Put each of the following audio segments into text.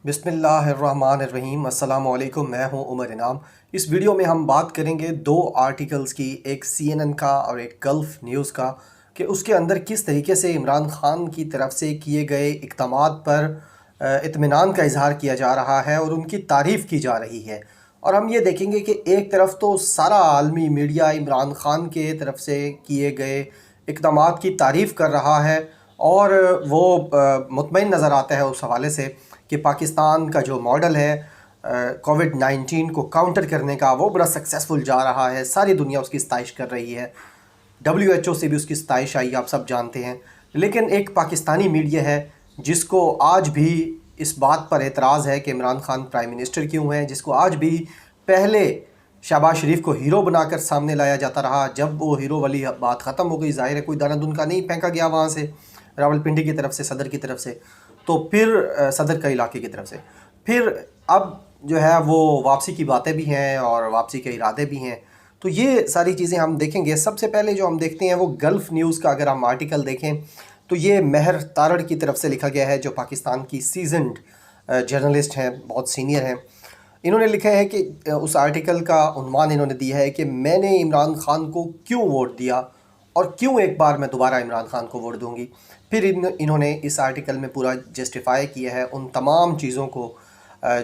बिस्मिल्लाहिर्रहमानिर्रहीम। अस्सलामुअलैकुम। मैं हूं उमर इनाम। इस वीडियो में हम बात करेंगे दो आर्टिकल्स की, एक CNN का और एक गल्फ़ न्यूज़ का, कि उसके अंदर किस तरीके से इमरान ख़ान की तरफ से किए गए इक़दामात पर इत्मीनान का इज़हार किया जा रहा है और उनकी तारीफ़ की जा रही है। और हम ये देखेंगे कि एक तरफ तो सारा आलमी मीडिया इमरान ख़ान के तरफ से किए गए इक़दामात की तारीफ़ कर रहा है और वो मुतमईन नज़र आता है उस हवाले से कि पाकिस्तान का जो मॉडल है कोविड-19 को काउंटर करने का, वो बड़ा सक्सेसफुल जा रहा है। सारी दुनिया उसकी सताइश कर रही है। WHO से भी उसकी सताइश आई, आप सब जानते हैं। लेकिन एक पाकिस्तानी मीडिया है जिसको आज भी इस बात पर एतराज़ है कि इमरान ख़ान प्राइम मिनिस्टर क्यों है, जिसको आज भी पहले शहबाज शरीफ को हीरो बनाकर सामने लाया जाता रहा। जब वो हीरो वाली बात ख़त्म हो गई, ज़ाहिर है कोई दाना दुनका नहीं फेंका गया वहाँ से, रावलपिंडी की तरफ से, सदर की तरफ से, तो फिर सदर का इलाके की तरफ से फिर अब जो है वो वापसी की बातें भी हैं और वापसी के इरादे भी हैं। तो ये सारी चीज़ें हम देखेंगे। सबसे पहले जो हम देखते हैं वो गल्फ़ न्यूज़ का अगर हम आर्टिकल देखें तो ये महर तारड़ की तरफ से लिखा गया है, जो पाकिस्तान की सीजन्ड जर्नलिस्ट हैं, बहुत सीनियर हैं। इन्होंने लिखा है कि उस आर्टिकल का उन्वान इन्होंने दिया है कि मैंने इमरान ख़ान को क्यों वोट दिया और क्यों एक बार मैं दोबारा इमरान ख़ान को वोट दूंगी। फिर इन्होंने इस आर्टिकल में पूरा जस्टिफाई किया है उन तमाम चीज़ों को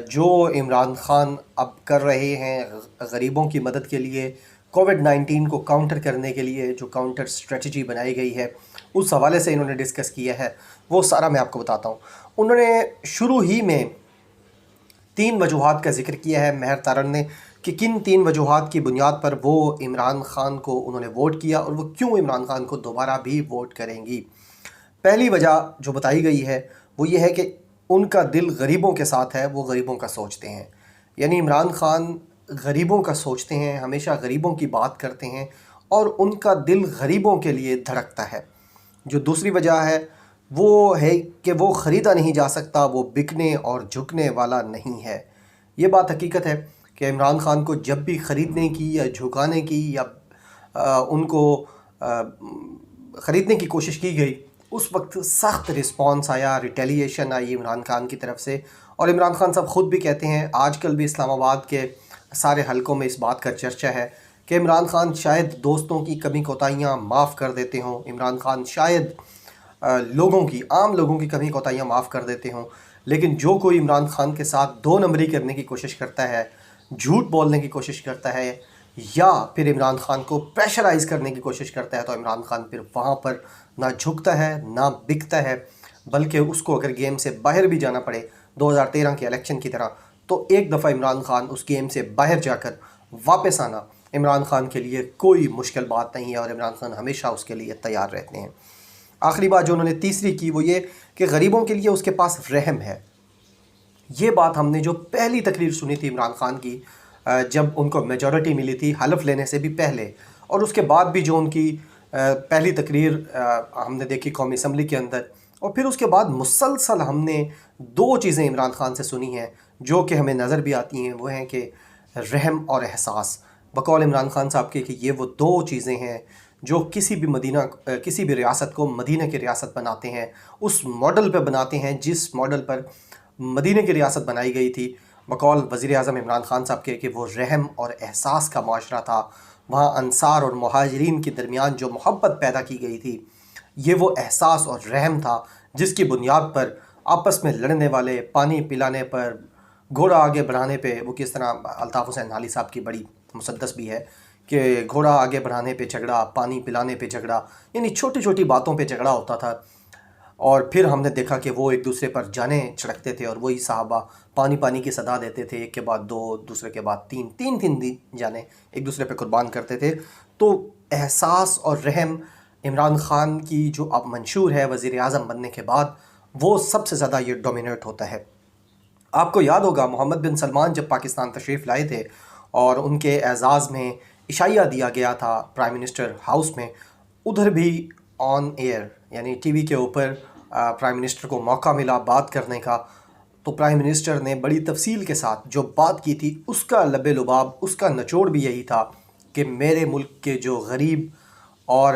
जो इमरान ख़ान अब कर रहे हैं गरीबों की मदद के लिए, कोविड-19 को काउंटर करने के लिए जो काउंटर स्ट्रेटजी बनाई गई है, उस हवाले से इन्होंने डिस्कस किया है। वो सारा मैं आपको बताता हूँ। उन्होंने शुरू ही में 3 वजूहात का ज़िक्र किया है महर तारड़ ने, कि किन 3 वजूहात की बुनियाद पर वो इमरान ख़ान को उन्होंने वोट किया और वो क्यों इमरान ख़ान को दोबारा भी वोट करेंगी। पहली वजह जो बताई गई है वो ये है कि उनका दिल गरीबों के साथ है, वो गरीबों का सोचते हैं। यानी इमरान ख़ान गरीबों का सोचते हैं, हमेशा गरीबों की बात करते हैं और उनका दिल गरीबों के लिए धड़कता है। जो दूसरी वजह है वो है कि वो ख़रीदा नहीं जा सकता, वो बिकने और झुकने वाला नहीं है। ये बात हकीकत है कि इमरान ख़ान को जब भी ख़रीदने की या झुकाने की या उनको ख़रीदने की कोशिश की गई, उस वक्त सख्त रिस्पॉन्स आया, रिटेलिएशन आई इमरान ख़ान की तरफ से। और इमरान ख़ान साहब ख़ुद भी कहते हैं, आजकल भी इस्लामाबाद के सारे हलकों में इस बात का चर्चा है कि इमरान ख़ान शायद दोस्तों की कमी कोताहियाँ माफ़ कर देते हों, इमरान ख़ान शायद लोगों की, आम लोगों की कमी कोताहियाँ माफ़ कर देते हों, लेकिन जो कोई इमरान ख़ान के साथ दो नंबरी करने की कोशिश करता है, झूठ बोलने की कोशिश करता है या फिर इमरान ख़ान को प्रेशराइज़ करने की कोशिश करता है, तो इमरान ख़ान फिर वहाँ पर ना झुकता है ना बिकता है, बल्कि उसको अगर गेम से बाहर भी जाना पड़े 2013 के इलेक्शन की तरह, तो एक दफ़ा इमरान ख़ान उस गेम से बाहर जाकर वापस आना इमरान ख़ान के लिए कोई मुश्किल बात नहीं है और इमरान ख़ान हमेशा उसके लिए तैयार रहते हैं। आखिरी बात जो उन्होंने तीसरी की वो ये कि गरीबों के लिए उसके पास रहम है। ये बात हमने जो पहली तकरीर सुनी थी इमरान ख़ान की, जब उनको मेजॉरिटी मिली थी हलफ लेने से भी पहले, और उसके बाद भी जो उनकी पहली तकरीर हमने देखी कौमी असम्बली के अंदर, और फिर उसके बाद मुसलसल हमने 2 चीज़ें इमरान ख़ान से सुनी हैं जो कि हमें नज़र भी आती हैं। वो हैं कि रहम और एहसास। बकौल इमरान ख़ान साहब के कि ये वो 2 चीज़ें हैं जो किसी भी रियासत को मदीना की रियासत बनाते हैं, उस मॉडल पर बनाते हैं जिस मॉडल पर मदीना की रियासत बनाई गई थी। बकौल वज़ीर-ए-आज़म इमरान ख़ान साहब के कि वो रहम और एहसास का माशरा था। वहाँ अंसार और मुहाजिरीन के दरमियान जो मोहब्बत पैदा की गई थी, ये वो एहसास और रहम था जिसकी बुनियाद पर आपस में लड़ने वाले, पानी पिलाने पर, घोड़ा आगे बढ़ाने पे, वो किस तरह अल्ताफ़ हुसैन नाली साहब की बड़ी मुसद्दस भी है कि घोड़ा आगे बढ़ाने पे झगड़ा, पानी पिलाने पे झगड़ा, यानी छोटी छोटी बातों पे झगड़ा होता था। और फिर हमने देखा कि वो एक दूसरे पर जानें छिड़कते थे और वही सहाबा पानी पानी की सदा देते थे, एक के बाद दो, दूसरे के बाद तीन, तीन तीन दिन जाने एक दूसरे पे कुर्बान करते थे। तो एहसास और रहम इमरान ख़ान की जो अब मंशूर है वज़ीर आज़म बनने के बाद, वो सबसे ज़्यादा ये डोमिनेट होता है। आपको याद होगा मोहम्मद बिन सलमान जब पाकिस्तान तशरीफ़ लाए थे और उनके एज़ाज़ में इशाया दिया गया था प्राइम मिनिस्टर हाउस में, उधर भी ऑन एयर यानी टीवी के ऊपर प्राइम मिनिस्टर को मौका मिला बात करने का, तो प्राइम मिनिस्टर ने बड़ी तफसील के साथ जो बात की थी उसका लबे लुबाब, उसका निचोड़ भी यही था कि मेरे मुल्क के जो गरीब और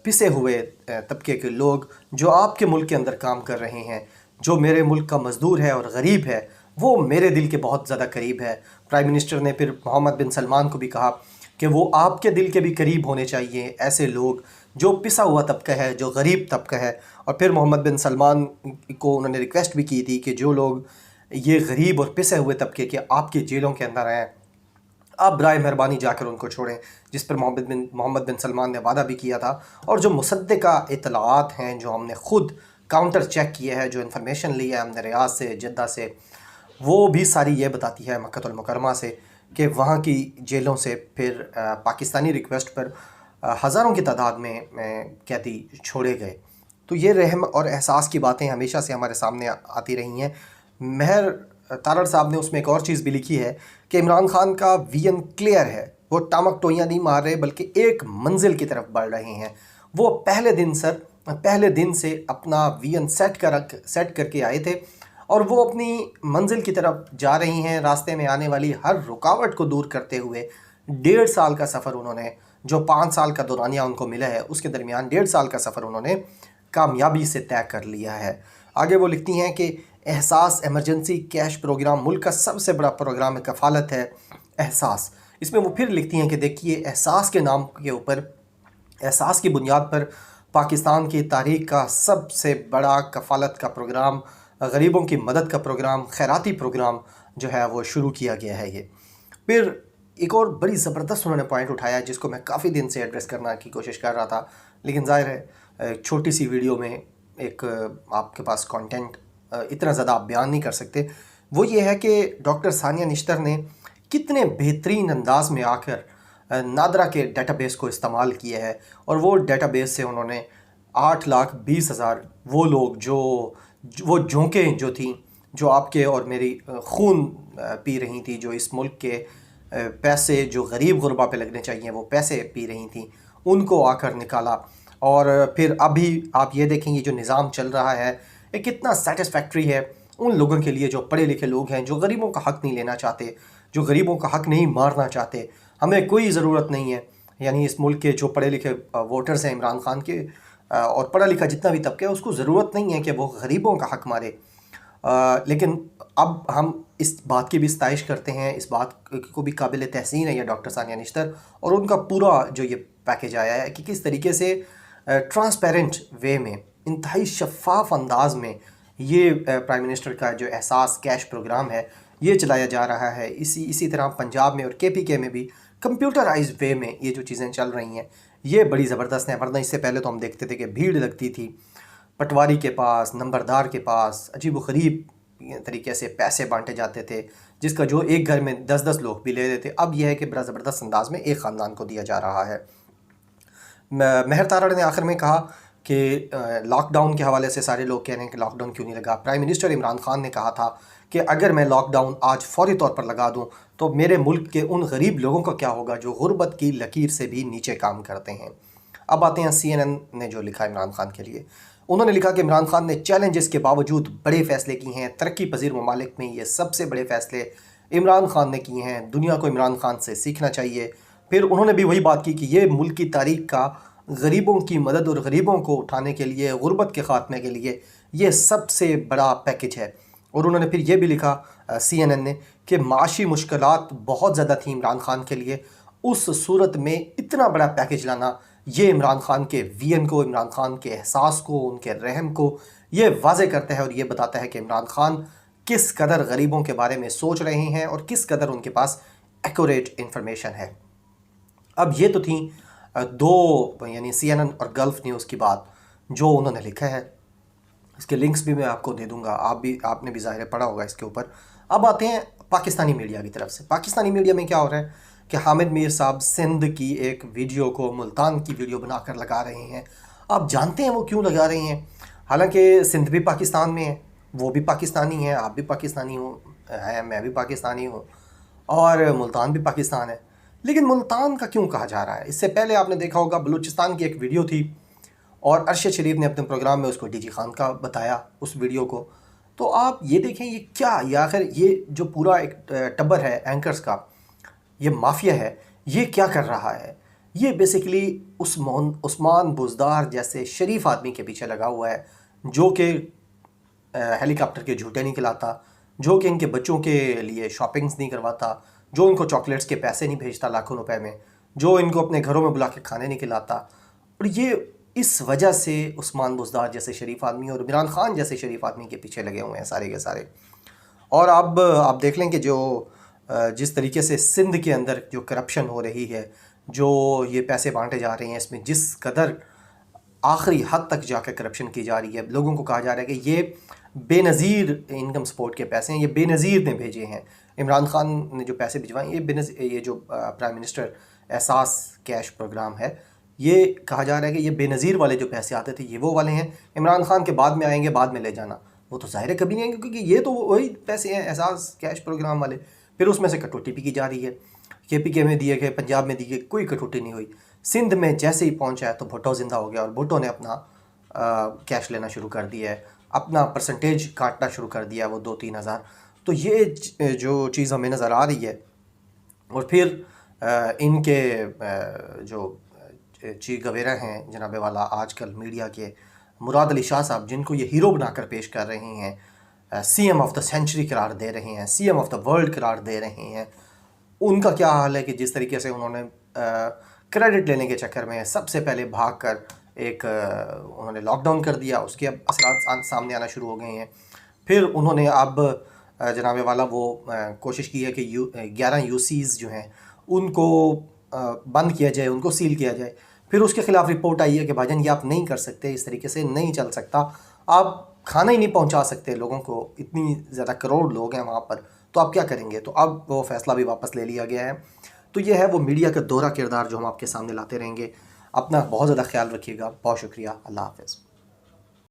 पिसे हुए तबके के लोग जो आपके मुल्क के अंदर काम कर रहे हैं, जो मेरे मुल्क का मज़दूर है और गरीब है, वो मेरे दिल के बहुत ज़्यादा करीब है। प्राइम मिनिस्टर ने फिर मोहम्मद बिन सलमान को भी कहा कि वो आपके दिल के भी करीब होने चाहिए, ऐसे लोग जो पिसा हुआ तबका है, जो गरीब तबका है। और फिर मोहम्मद बिन सलमान को उन्होंने रिक्वेस्ट भी की थी कि जो लोग ये गरीब और पिसे हुए तबके के आपकी जेलों के अंदर हैं, आप बराए मेहरबानी जाकर उनको छोड़ें, जिस पर मोहम्मद बिन सलमान ने वादा भी किया था। और जो मुसद्दिका इतलात हैं, जो हमने ख़ुद काउंटर चेक किए हैं, जो इन्फॉर्मेशन ली है हमने रियाद से, जद्दा से, वो भी सारी ये बताती है मक्कतुल मुकर्रमा से कि वहाँ की जेलों से फिर पाकिस्तानी रिक्वेस्ट पर हज़ारों की तादाद में कैदी छोड़े गए। तो ये रहम और एहसास की बातें हमेशा से हमारे सामने आती रही हैं। महर तारड़ साहब ने उसमें एक और चीज़ भी लिखी है कि इमरान खान का विजन क्लियर है, वो टामक टोइयाँ नहीं मार रहे बल्कि एक मंजिल की तरफ बढ़ रहे हैं। वो पहले दिन से अपना विजन सेट करके आए थे और वो अपनी मंजिल की तरफ जा रही हैं। रास्ते में आने वाली हर रुकावट को दूर करते हुए 1.5 साल का सफ़र उन्होंने, जो 5 साल का दौरानिया उनको मिला है, उसके दरमियान 1.5 साल का सफ़र उन्होंने कामयाबी से तय कर लिया है। आगे वो लिखती हैं कि एहसास इमरजेंसी कैश प्रोग्राम मुल्क का सबसे बड़ा प्रोग्राम कफ़ालत है एहसास। इसमें वो फिर लिखती हैं कि देखिए, एहसास के नाम के ऊपर, एहसास की बुनियाद पर पाकिस्तान की तारीख़ का सबसे बड़ा कफ़ालत का प्रोग्राम, गरीबों की मदद का प्रोग्राम, खैराती प्रोग्राम जो है वो शुरू किया गया है। ये फिर एक और बड़ी ज़बरदस्त उन्होंने पॉइंट उठाया जिसको मैं काफ़ी दिन से एड्रेस करने की कोशिश कर रहा था, लेकिन ज़ाहिर है छोटी सी वीडियो में एक आपके पास कंटेंट इतना ज़्यादा आप बयान नहीं कर सकते। वो ये है कि डॉक्टर सानिया निश्तर ने कितने बेहतरीन अंदाज में आकर नादरा के डेटाबेस को इस्तेमाल किया है और वो डेटाबेस से उन्होंने 8,20,000 वो लोग वो जोंकें जो थी, जो आपके और मेरी खून पी रही थी, जो इस मुल्क के पैसे जो गरीब गुरबा पे लगने चाहिए वो पैसे पी रही थी, उनको आकर निकाला। और फिर अभी आप ये देखें, ये जो निज़ाम चल रहा है ये कितना सेटिस्फैक्ट्री है उन लोगों के लिए जो पढ़े लिखे लोग हैं, जो गरीबों का हक़ नहीं लेना चाहते, जो गरीबों का हक़ नहीं मारना चाहते। हमें कोई ज़रूरत नहीं है, यानी इस मुल्क के जो पढ़े लिखे वोटर्स हैं इमरान खान के, और पढ़ा लिखा जितना भी तबका है, उसको ज़रूरत नहीं है कि वो गरीबों का हक़ मारे। लेकिन अब हम इस बात की भी सताइश करते हैं, इस बात को भी काबिल तहसीन है ये डॉक्टर सानिया निश्तर और उनका पूरा जो ये पैकेज आया है कि किस तरीके से ट्रांसपेरेंट वे में, इंतहाई शफ़ाफ़ अंदाज में ये प्राइम मिनिस्टर का जो एहसास कैश प्रोग्राम है ये चलाया जा रहा है। इसी तरह पंजाब में और KPK में भी कंप्यूटराइज्ड वे में ये जो चीज़ें चल रही हैं ये बड़ी ज़बरदस्त हैं। वरना इससे पहले तो हम देखते थे कि भीड़ लगती थी पटवारी के पास, नंबरदार के पास, अजीब व गरीब तरीके से पैसे बांटे जाते थे, जिसका जो एक घर में 10-10 लोग भी ले लेते। अब यह है कि बड़ा ज़बरदस्त अंदाज में एक ख़ानदान को दिया जा रहा है। महर तारड़ ने आखिर में कहा कि लॉकडाउन के हवाले से सारे लोग कह रहे हैं कि लॉकडाउन क्यों नहीं लगा। प्राइम मिनिस्टर इमरान खान ने कहा था कि अगर मैं लॉकडाउन आज फ़ौरी तौर पर लगा दूं तो मेरे मुल्क के उन गरीब लोगों का क्या होगा जो गुर्बत की लकीर से भी नीचे काम करते हैं। अब आते हैं CNN ने जो लिखा इमरान खान के लिए। उन्होंने लिखा कि इमरान खान ने चैलेंजेस के बावजूद बड़े फ़ैसले किए हैं। तरक्की पजीर ममालिक में ये सबसे बड़े फ़ैसले इमरान खान ने किए हैं। दुनिया को इमरान खान से सीखना चाहिए। फिर उन्होंने भी वही बात की कि ये मुल्क की तारीख़ का गरीबों की मदद और गरीबों को उठाने के लिए, गुर्बत के ख़ात्मे के लिए ये सबसे बड़ा पैकेज है। और उन्होंने फिर ये भी लिखा CNN ने कि माशी मुश्किलात बहुत ज़्यादा थी इमरान खान के लिए, उस सूरत में इतना बड़ा पैकेज लाना ये इमरान खान के विजन को, इमरान खान के एहसास को, उनके रहम को ये वाज़े करता है और ये बताता है कि इमरान खान किस कदर गरीबों के बारे में सोच रहे हैं और किस कदर उनके पास एक्यूरेट इंफॉर्मेशन है। अब ये तो थी दो, यानी CNN और गल्फ़ न्यूज़ की बात जो उन्होंने लिखा है। इसके लिंक्स भी मैं आपको दे दूंगा, आपने भी ज़ाहिर पढ़ा होगा इसके ऊपर। अब आते हैं पाकिस्तानी मीडिया की तरफ से। पाकिस्तानी मीडिया में क्या हो रहा है कि हामिद मीर साहब सिंध की एक वीडियो को मुल्तान की वीडियो बनाकर लगा रहे हैं। आप जानते हैं वो क्यों लगा रहे हैं? हालांकि सिंध भी पाकिस्तान में है, वो भी पाकिस्तानी है, आप भी पाकिस्तानी हैं, मैं भी पाकिस्तानी हूँ और मुल्तान भी पाकिस्तान है। लेकिन मुल्तान का क्यों कहा जा रहा है? इससे पहले आपने देखा होगा बलूचिस्तान की एक वीडियो थी और अरशद शरीफ ने अपने प्रोग्राम में उसको DG खान का बताया उस वीडियो को। तो आप ये देखें ये क्या, या आखिर ये जो पूरा एक टब्बर है एंकर्स का, ये माफिया है, ये क्या कर रहा है? ये बेसिकली उस्मान बुज़दार जैसे शरीफ आदमी के पीछे लगा हुआ है जो कि हेलीकॉप्टर के झूठे नहीं खिलाता, जो कि इनके बच्चों के लिए शॉपिंग्स नहीं करवाता, जो इनको चॉकलेट्स के पैसे नहीं भेजता लाखों रुपए में, जो इनको अपने घरों में बुला के खाने नहीं खिलाता। और ये इस वजह से उस्मान बुज़दार जैसे शरीफ आदमी और इमरान खान जैसे शरीफ आदमी के पीछे लगे हुए हैं सारे के सारे। और अब आप देख लें कि जो जिस तरीके से सिंध के अंदर जो करप्शन हो रही है, जो ये पैसे बांटे जा रहे हैं, इसमें जिस कदर आखिरी हद तक जाकर करप्शन की जा रही है, लोगों को कहा जा रहा है कि ये बेनज़ीर इनकम सपोर्ट के पैसे हैं, ये बेनज़ीर ने भेजे हैं। इमरान खान ने जो पैसे भिजवाए ये जो प्राइम मिनिस्टर एहसास कैश प्रोग्राम है, ये कहा जा रहा है कि ये बेनज़ीर वाले जो पैसे आते थे ये वो वाले हैं, इमरान खान के बाद में आएंगे, बाद में ले जाना। वो तो ज़ाहिर है कभी नहीं आएंगे, क्योंकि ये तो वही पैसे हैं एहसास कैश प्रोग्राम वाले। फिर उसमें से कटौती भी की जा रही है, KPK में दिए गए, पंजाब में दिए गए, कोई कटौती नहीं हुई। सिंध में जैसे ही पहुंचा है तो भुट्टो ज़िंदा हो गया और भुट्टो ने अपना कैश लेना शुरू कर दिया है, अपना परसेंटेज काटना शुरू कर दिया है, वो 2-3 हज़ार। तो ये जो चीज़ हमें नज़र आ रही है। और फिर इनके जो चीफ गवेरा हैं जनाबे वाला आजकल मीडिया के, मुराद अली शाह साहब, जिनको ये हीरो बनाकर पेश कर रहे हैं, CM ऑफ द सेंचुरी करार दे रहे हैं, CM ऑफ द वर्ल्ड करार दे रहे हैं, उनका क्या हाल है कि जिस तरीके से उन्होंने क्रेडिट लेने के चक्कर में सबसे पहले भागकर एक उन्होंने लॉकडाउन कर दिया, उसके अब असरात सामने आना शुरू हो गए हैं। फिर उन्होंने अब जनाबे वाला वो कोशिश की है कि 11 UCs जो हैं उनको बंद किया जाए, उनको सील किया जाए। फिर उसके ख़िलाफ़ रिपोर्ट आई है कि भाईजान ये आप नहीं कर सकते, इस तरीके से नहीं चल सकता, आप खाना ही नहीं पहुंचा सकते लोगों को, इतनी ज़्यादा करोड़ लोग हैं वहाँ पर, तो आप क्या करेंगे। तो अब वो फ़ैसला भी वापस ले लिया गया है। तो ये है वो मीडिया का दोहरा किरदार जो हम आपके सामने लाते रहेंगे। अपना बहुत ज़्यादा ख्याल रखिएगा। बहुत शुक्रिया। अल्लाह हाफ़िज़।